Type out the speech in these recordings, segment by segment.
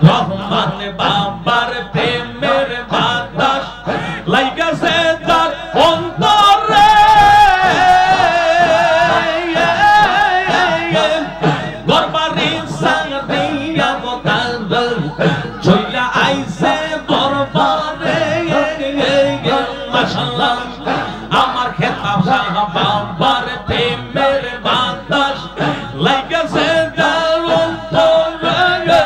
রহমান বাবার প্রেমের বাতাস লাইগাছে তার অন্তরে গরবারি সাংদিয়া বতাল চইলা আইছে দরবারে মাশাআল্লাহ আমার খেতাব বাবার প্রেমের বাতাস লাইগাছে তার অন্তরে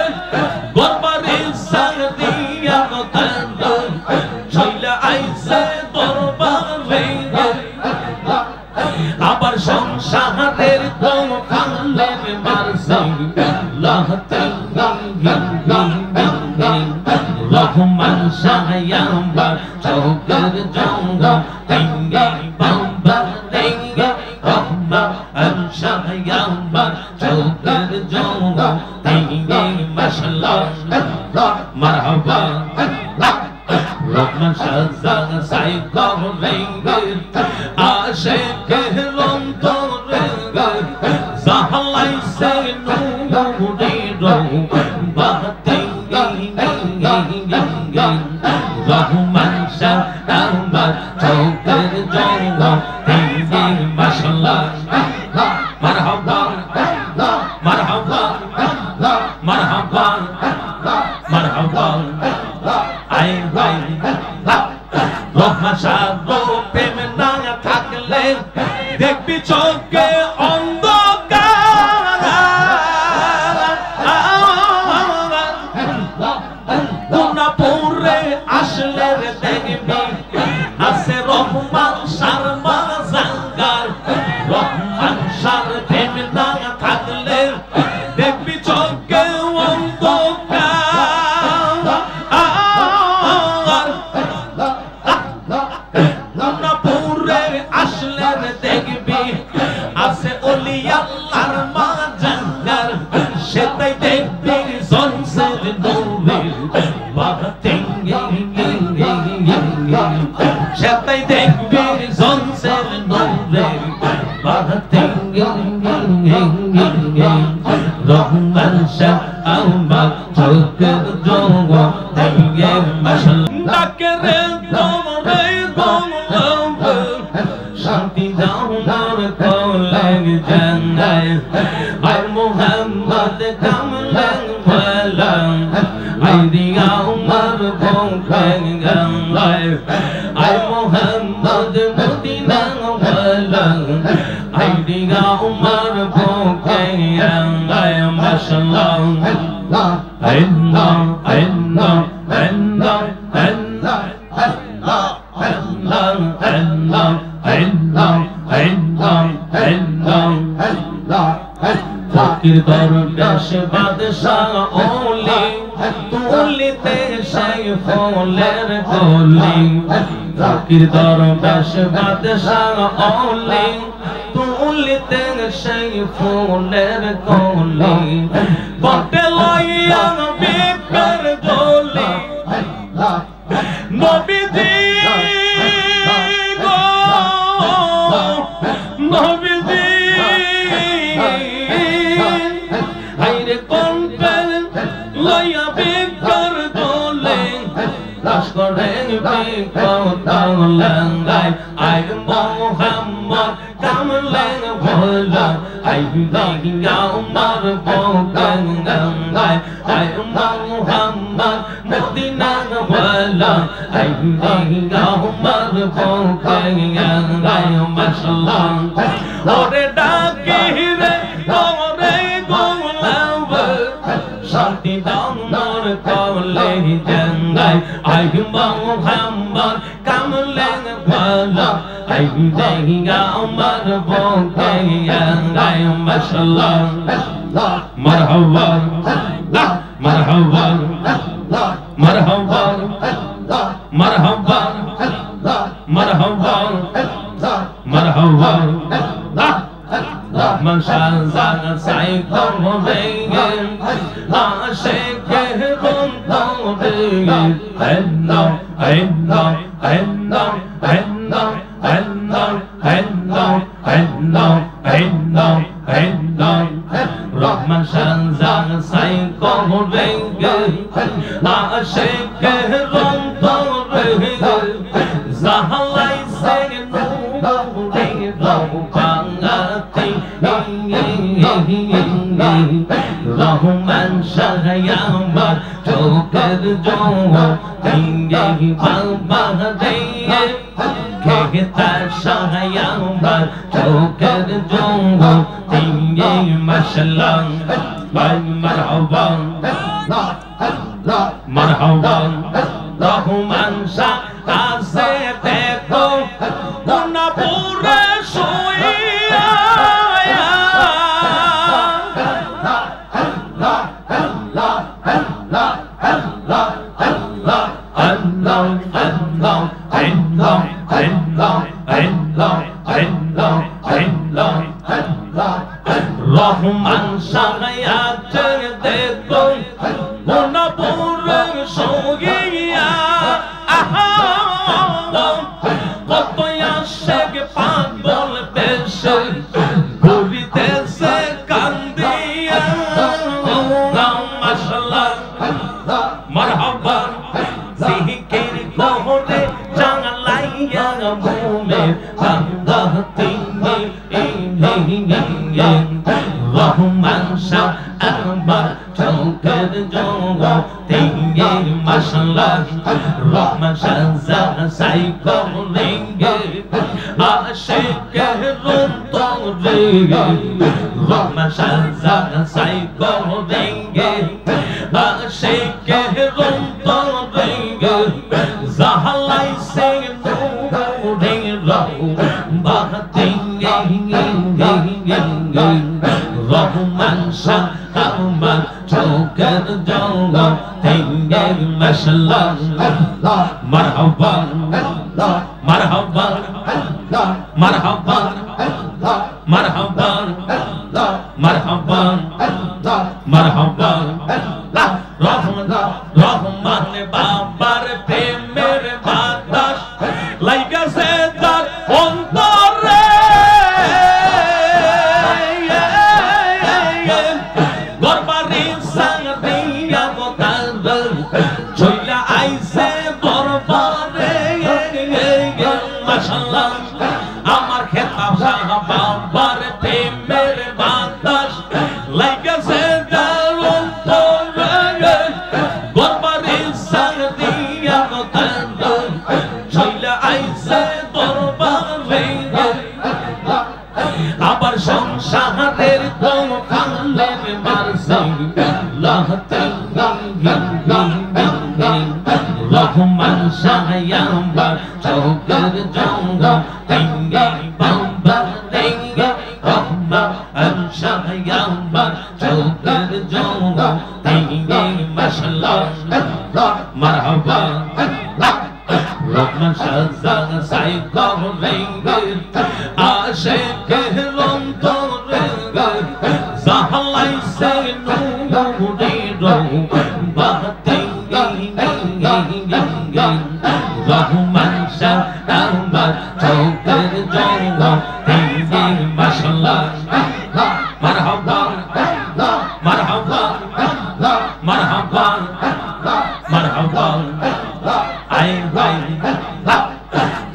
গরবারি সাংদিয়া বতাল চইলা আইছে দরবারে আবার সংসারের কোন কালের মারছে রহমান শাহয়াম্বার চৌকের জঙ্গা তেঙ্গে বাম্বা তেঙ্গে রহমান শাহয়াম্বার চৌকের জঙ্গা তেঙ্গে মাশাআল্লাহ মারহাবা রহমান শাহজান সাই করেঙ্গে আশিকে রন্তরে জাহালাইছে নূরের বাতেঙ্গে রহমান শাহজান চৌকের জঙ্গা তেঙ্গে মাশাআল্লাহ মারহাবা মারহাবা মারহাবা মারহাবা আই ভাই রহমান শাহ প্রেম না থাকলে দেখবি চোখে অন্ধকার গুনাপুরে আসলে দেখবি আছে রহমান শাহর মাজাঙ্গার রহমান শাহর প্রেম না থাকলে দেখবি চোখে অন্ধকার গুনাপুরে আসলে দেখবি আছে ওলি আল্লাহর মাজাঙ্গার সেটাই দেখবি জনসের নূরের বাতেঙ্গে সেটাই দেখবি জনসের নূরের বাতেঙ্গে রহমান শাহ আমার চোখের জঙ্গা তেঙ্গে মাশাআল্লাহ ডাকেরে তোরে গঙ্গা শান্তি দাও মোর কোলের জান্নায় আয় মুহাম্মদ কামলান ওয়ালা আয় দিয়া উমর ভোখের গঙ্গায় আয় মুহাম্মদ মদিনা ওয়ালা আয় দিয়া উমর ভোখের গঙ্গায় মাশাআল্লাহ আল্লাহ আল্লাহ আল্লাহ আল্লাহ আল্লাহ আল্লাহ আল্লাহ আল্লাহ আল্লাহ ফকির দরবেশ বাদশাহ ওলি তুলিতে সেই ফুলের কলি ফকির দরবেশ বাদশাহ ওলি তুলিতে সেই ফুলের কলি বটে লইয়া বিকর দলি নবীজি গো নবীজি আইরে কোনটা লইয়া বিকর দলে লাশ করে বিকর লাঙ্গায় আই মোহাম্মদ কামলেন ভোলা আই দিয়া উমর ভোগন গঙ্গায় আই মোহাম্মদ মদিনা ভোলা আই দিয়া উমর ভোগন গঙ্গায় মাশাআল্লাহ ওরে ডাকি রে ওরে গোলাম শান্তি দাও মোর কোলে জাঙ্গায় আই মোহাম্মদ কামলেন ভোলা আই দিয়া উমর ভোগন গঙ্গায় মাশাআল্লাহ মারহাবা মারহাবা মারহাবা মারহাবা মারহাবা মারহাবা রহমান শাহজান সাই করেঙ্গে আশিকে রন্তরে আল্লাহ আল্লাহ আল্লাহ আল্লাহ আল্লাহ আল্লাহ আল্লাহ আল্লাহ আল্লাহ রহমান শাহজান সাই রেঙ্গে আশিকের অন্তরে জাহালাইছে নূরে রওবাতি রহমান শাহ আমার চোখের জ্যোতি বাবা রে খেতার শাহ আমার চোখের জ্যোতি মাশাআল্লাহ মারহাবা মারহাবা রহমান শাহ কাছে দেখো গুনাপুরে শুইয়া রহমান শাহ দেখো গুনাপুরে শুইয়া কত আশেক পাগল বেশে ঘুরিতেছে কান্দিয়া মাশাআল্লাহ মারহাবা জিকির করে জালাইয়া মুমে বান্দাতি রহমান শাহ আমার চোখের জ্যোতি মাশাআল্লাহ রহমান শাহ সাই করেঙ্গে আশিকের অন্তরে রহমান শাহ সাই করেঙ্গে আশিকের অন্তরে জাহালাইছে নূরে রওবাতি রহমান শাহ আমার চোখের জ্যোতি মাশাআল্লাহ মারহাবা মারহাবা মারহাবা মারহাবা মারহাবা মারহাবা রহমান বাবার প্রেমের বাতাস লাইগাছে তার অন্তরে গরবারি সাংদিয়া গোতাল চইলা আইছে দরবারে মাশাআল্লাহ আমার খেতাব শাহ বাবার প্রেমের বাতাস লাইগাছে তার অন্তরে গরবারি সাংদিয়া গোতাল চইলা আইছে দরবারে আবার সংসারের কোন কালের মারছে লাহতে রহমান শাহ আমার চোখের জ্যোতি বাবা রে রহমান শাহ আমার চোখের জ্যোতি মাশাআল্লাহ মারহাবা রহমান শাহ সাই করেঙ্গে আশিকের অন্তরে জাহালাইছে নূরে রওবাতি রহমান শাহ আমার চোখের জ্যোতি মাশাআল্লাহ মারহাবা মারহাবা মারহাবা মারহাবা আই ভাই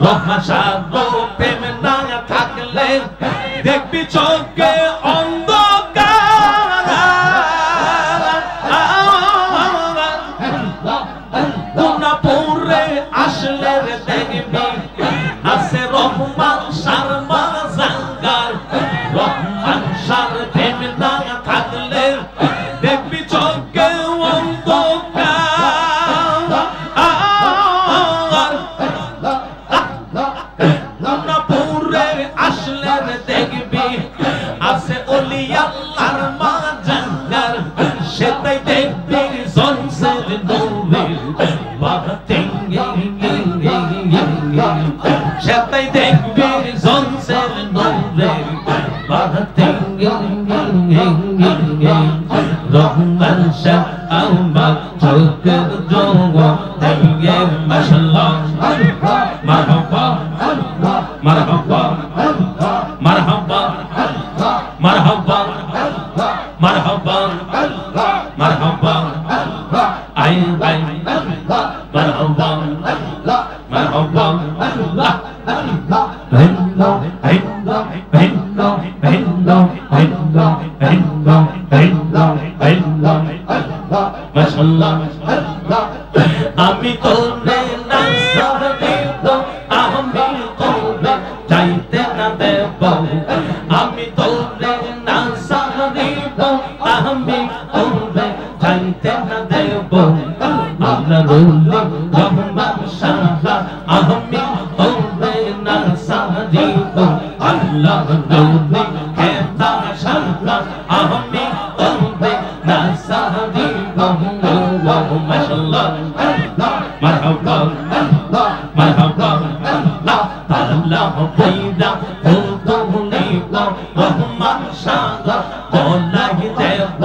রহমান শাহ প্রেম না থাকলে দেখবি চোখে অন্ধকার গুনাপুরে আসলে দেখবি আছে রহমান শাহ মাজাঙ্গার রহমান শাহ প্রেম না থাকলে দেখবি চোখে অন্ধকার গুনাপুরে আসলে দেখবি আছে ওলি আল্লাহর মাজাঙ্গার সেটাই দেখবি জনসের নূরে বাতি সেটাই দেখবি জনসের নূরে বাতি রহমান শাহ আমার চোখের জ্যোতি মাশাআল্লাহ মারহাবা মারহাবা মারহাবা মারহাবা মারহাবা মারহাবা হাই হাই মারহাবা মারহাবা hello hello hello hello hello hello hello hello মাশাআল্লাহ আমি তোরে নাসার দেব আমি তোরে চাইতে না দেব আমি তোরে নাসার দেব আমি তোরে চাইতে না দেব আল্লাহ রুলি রহমান শাহ আমি তোরে নাসার দেব আল্লাহ রুলি খেতা শাহ আমি তোরে নাসার দেব মাশাআল্লাহ মারহাবা মারহাবা আল্লাহ পয়দা ফুলতুলিব রহমান শাহ বলাই দেব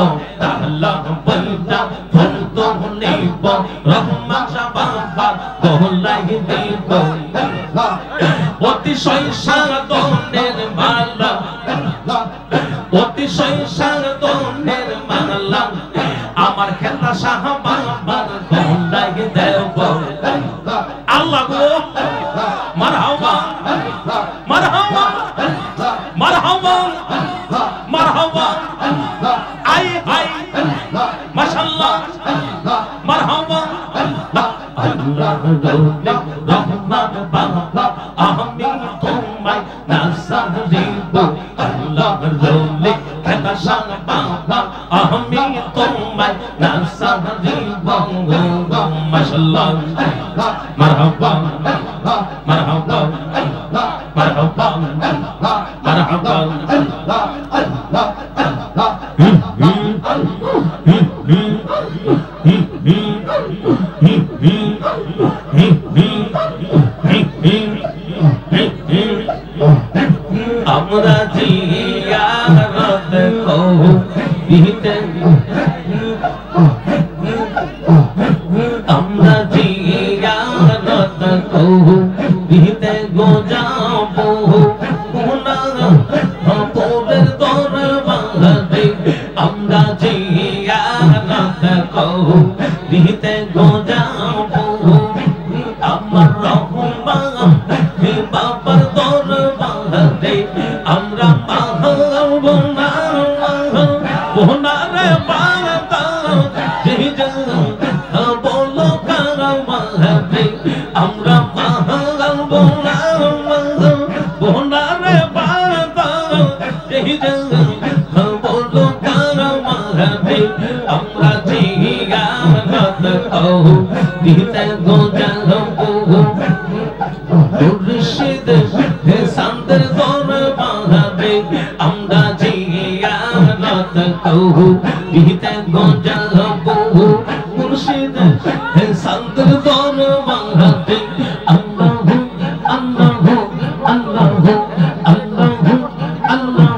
আল্লাহ পয়দা ফুলতুলিব রহমান শাহ বাবা বলাই দেব অতিশয় সাধনের মালা অতিশয় সাধনের মালা আমার খেলা শাহ বাবার বলাই দেব আল্লাহ গো মারহাবা মারহাবা মারহাবা মারহাবা আই আই মাশাআল্লাহ মারহাবা আল্লাহ রহমান বাবা আমি তোমায় নাসার দেব আল্লাহ রোলে খেলা শাহ বাবা আমি তোমায় নাসার দেব মাশাআল্লাহ মারহাবা মারহাবা মারহাবা মারহাবা আমরা জিয়ারত করিতে আমরা জিয়ারত করিতে গো যাব গুনাহের দরবারে আমরা জিয়ারত করিতে গো যাব আমার রহমান বাবার দরবারে আমরা বোনারে বাতা বলো কারমারে আমরা বোনারে বাতা বলো কারমারে আমরা জিয়ারত দিতে গো যাব মুর্শিদ সান্দের দরবারে আমরা জিয়ারত দিতে গো যাব মুর্শিদ সান্দের দরবারে আল্লাহ আল্লাহ আল্লাহ আল্লাহ আল্লাহ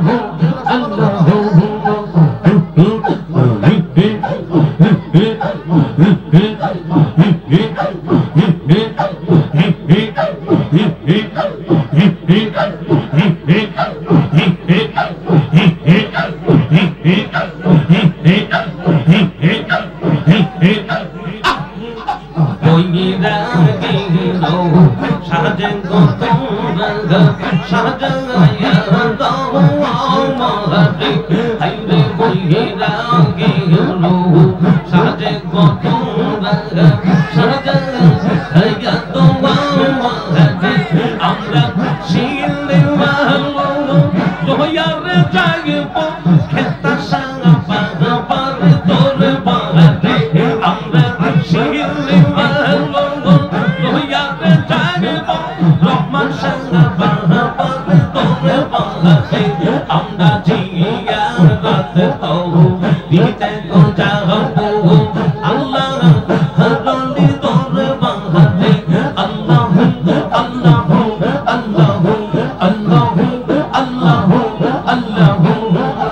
আল্লাহ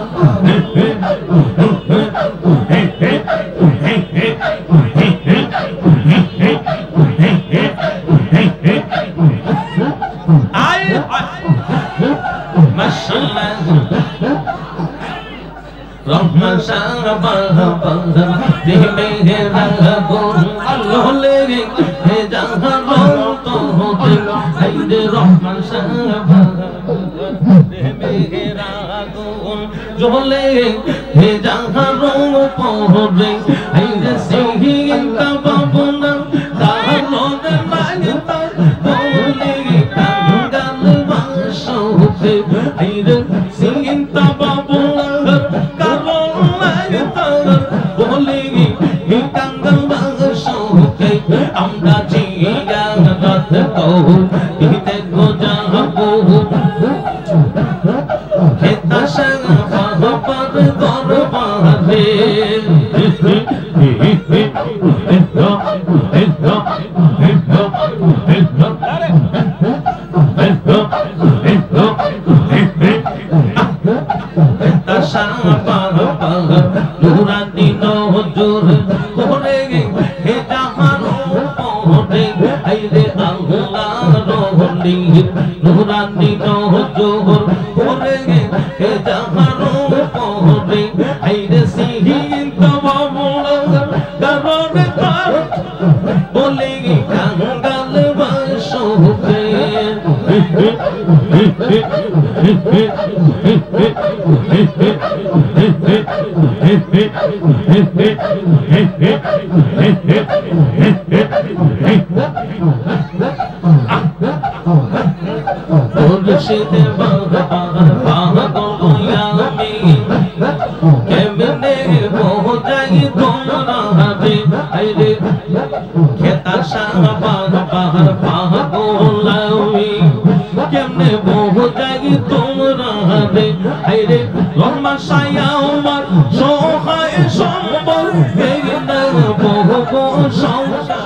শাহবাবা মেঘেরা গুন আল্লাহ লেগে হে জাহান তো হতে হাইরে রহমান শাহবাবা মেঘেরা গুন জলে হে জাহান পড়ে হাইরে সিংহিতা বাবনা কালো লাগতা বলে কাঙ্গাল বাসতে হাইরে সিংহিতা বাবনা কালো লাগতা বলে কাঙ্গাল বাসতে আমরা জিয়া রাত তো হিতে গোজা বহু হেতা শাহবাবার দরবারে নুরানি নজর করে হে জাহান পড়ে হাইরে আল্লাহ রহলি নুরানি নজর করে হে জাহান পড়ে হাইরে সিহিন তবামুলা কারণে তার বলে কাঙ্গাল বাসতে মুর্শিদে বাগামি কেমনে পৌঁছাই তোমরা হবে আইরে খেতা শাহবাগ পাহাড় পাগলামি কেমনে পৌঁছাই তোমরা হবে আইরে রহমান সায়া আমার সহায় সম্বল না বহু সংসার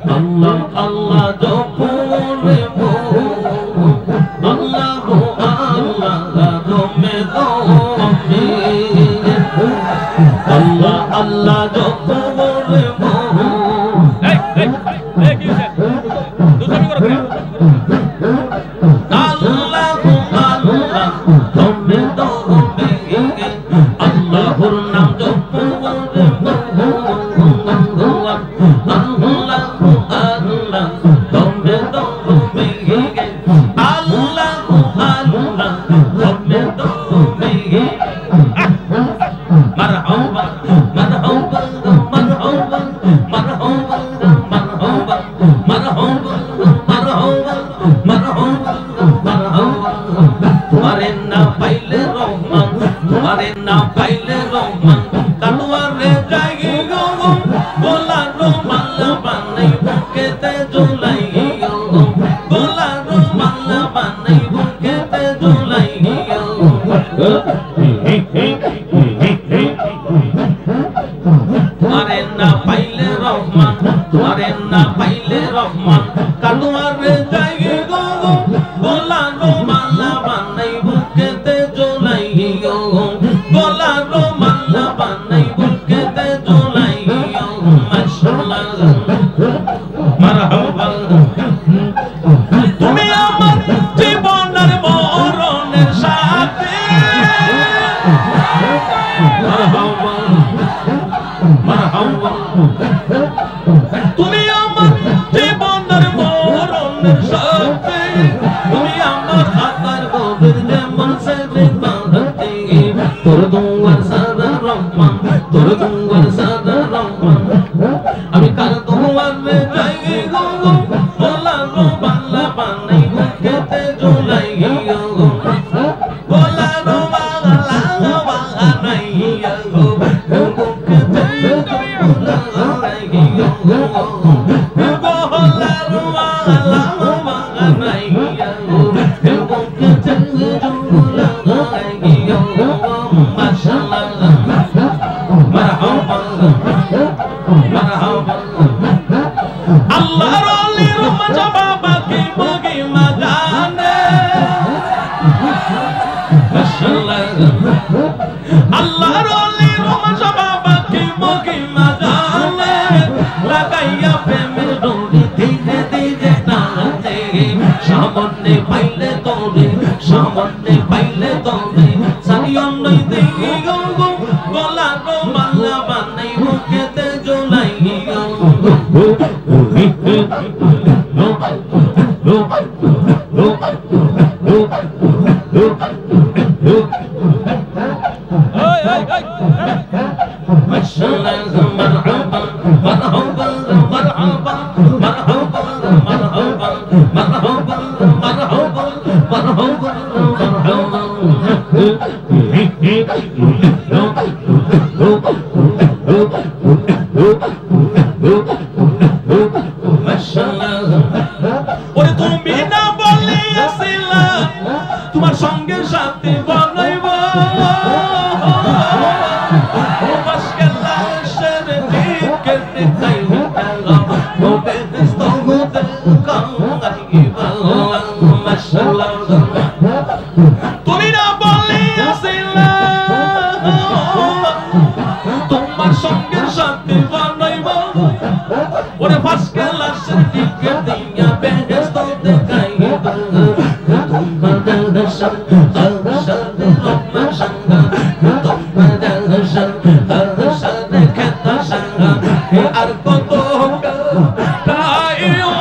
Allah Allah jopone bo Allah Allah dome dome Allah Allah jopone bo hey ki hoye dusami koro Allah Allah dome dome Allahur naam jopone bo तुम्हारे ना पहले रोमन तुम्हारे ना पहले रोमन तलवारे जाएगी गो बोला रोमन बने भूखे ते जुलाई गो बोला रोमन बने भूखे ते जुलाई गो तुम्हारे ना पहले रोमन तुम्हारे ना पहले रोमन तलवारे जाएगी गो बोला रोमन बने भूखे ते जुलाई गो बोला रोमन बने भूखे ते जुलाई गो माशाअल्लाह মারহাবা তুমি আমার জীবনের মরণের সাথে মারহাবা মারহাবা তুমি আমার জীবনের মরণের সাথে তুমি আমার হাতের গোবর যেমন সেবে বাঁধতে তোর দুয়ার সাদা রহমান তোর দুয়ার সাদা রহমান আমি কার দুয়ারে যাই গো বলা গো বাংলা বানাই খেতে জুলাই গো বলা গো বাংলা বানাই গো খেতে জুলাই গো বলা গো বাংলা বানাই গো খেতে জুলাই গো মাশাআল্লাহ মারহাবা মারহাবা আল্লাহর ওলি রহমত বাবা কি বগি মাজানে মাশাআল্লাহ ওরে তুমি না বলিয়াছিলা তোমার সঙ্গে সাথে বলাইব তুমি না বলিয়াছিলা তোমার সঙ্গে সাথে বলাইব ওরে ফার্স্ট ক্লাসের টিকেট দিয়া বেহেশত দেখাইব তোমাদের দর্শন আরশাদ রহমান সঙ্গা তোমাদের দর্শন আরশাদ খেতা সঙ্গা আর কত কাইও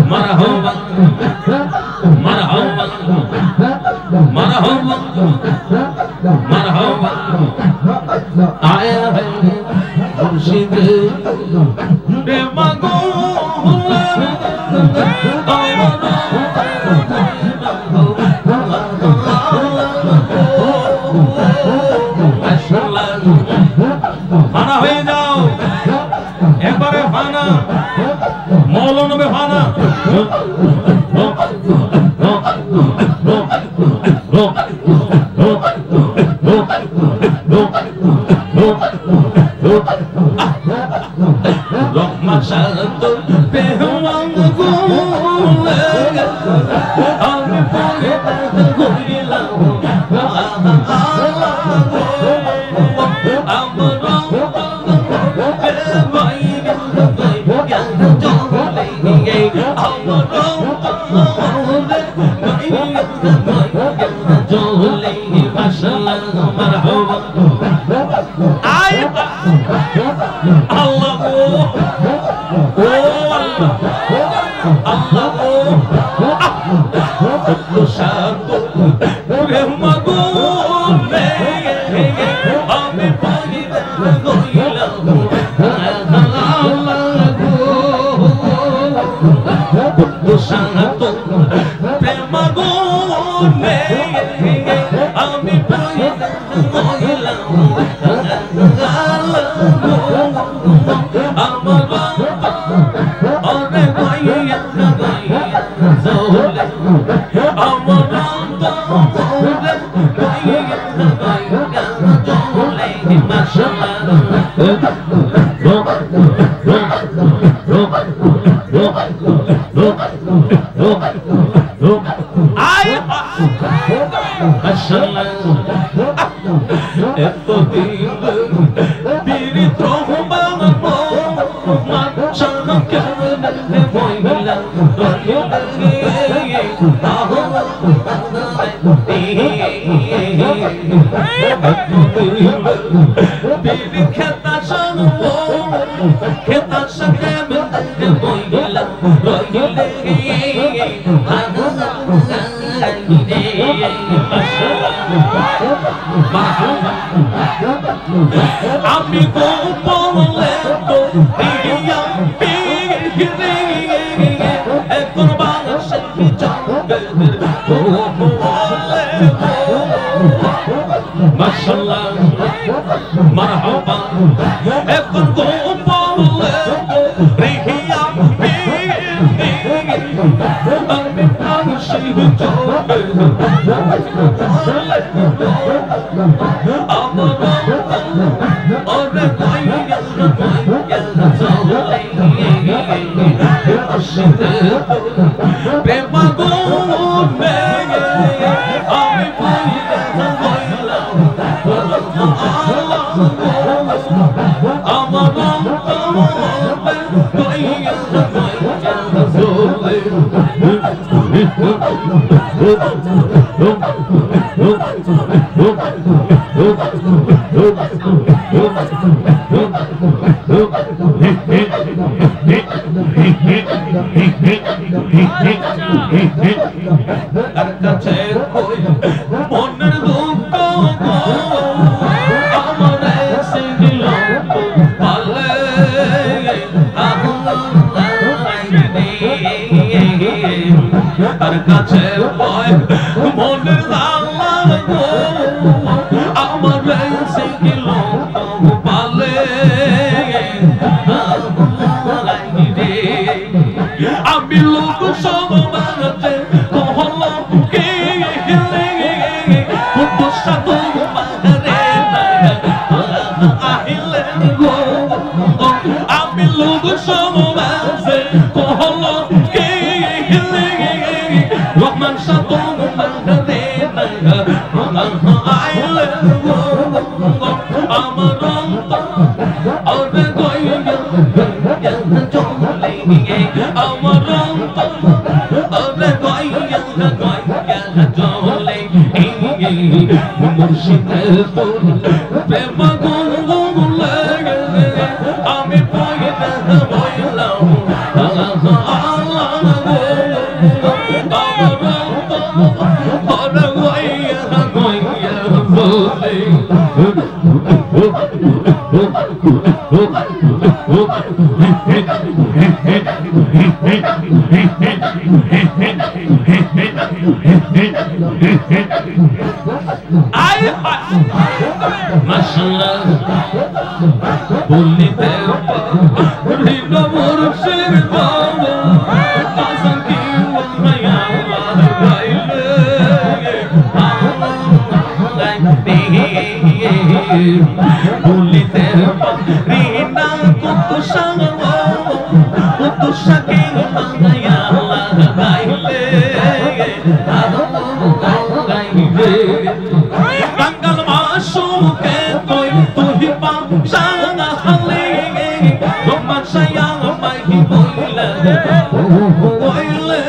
مرحبا مرحبا مرحبا مرحبا آیا ہے مرشد بے مغول ফানা হয়ে যাও একবারে ফানা মৌলনবে ফানা রহমান শান্ত পেহওয়ান গুলে আমি পরে কইলাম আমি গো বলে তো দিয়া পিরে এখন বাংলাদেশের জঙ্গলের ও বলে মাশাআল্লাহ মারহাবা এখন গো বলে রিহিয়া পিরে আমি বাংলাদেশের আর কাছে ভয় মনের আল্লাহ গো আমার সিগিল পালে আমি লোক সব মানতে কহল কে সাধু মারে আহিলে গো আমি লোক সব মানতে কহল কে রহমান সাধু মারে আহিলে গো আমার ওরে গইয়া চলে আমার ওরে গইয়া চলে মুর্শিদের প্রেম গুন লাগে আমি পয়দা হইলাম মাশাআল্লাহ বলিতে হৃদ মুর্শিদ বাবা কাসম কি মায়া গাইলে বলিতে রিনা কত সঙ্গ কত সকে মায়া গাইলে গাইলে গঙ্গল মাসুকে তুই তুই পাম সানা হলে রহমান সায়া মাই বইলা বইলে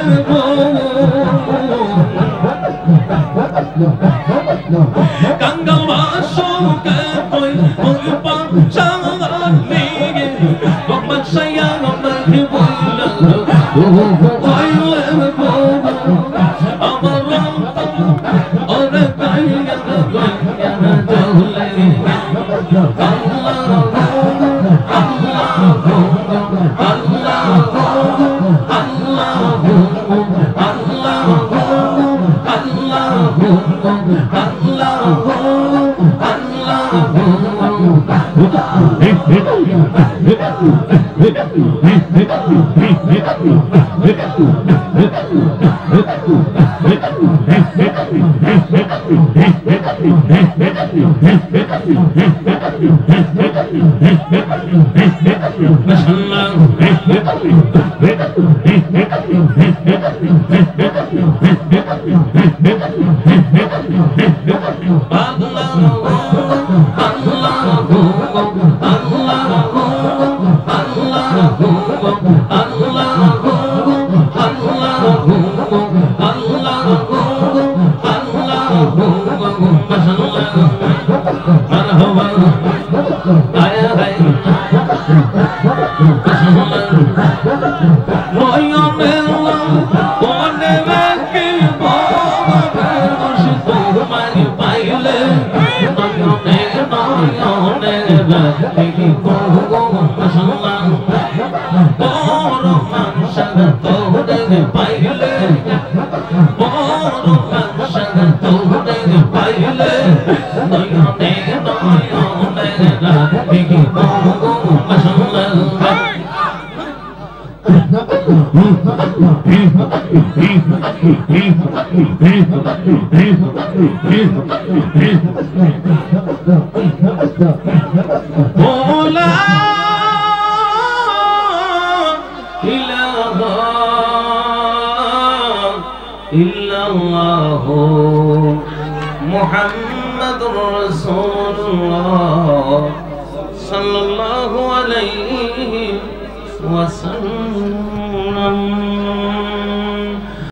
গঙ্গল মাসুকে তুই তুই পাম সানা হলে রহমান সায়া মাই বইলা বইলে আমার ওরে গাইয়া মুহাম্মাদুর রাসূলুল্লাহ সাল্লাল্লাহু আলাইহি ওয়াসাল্লাম।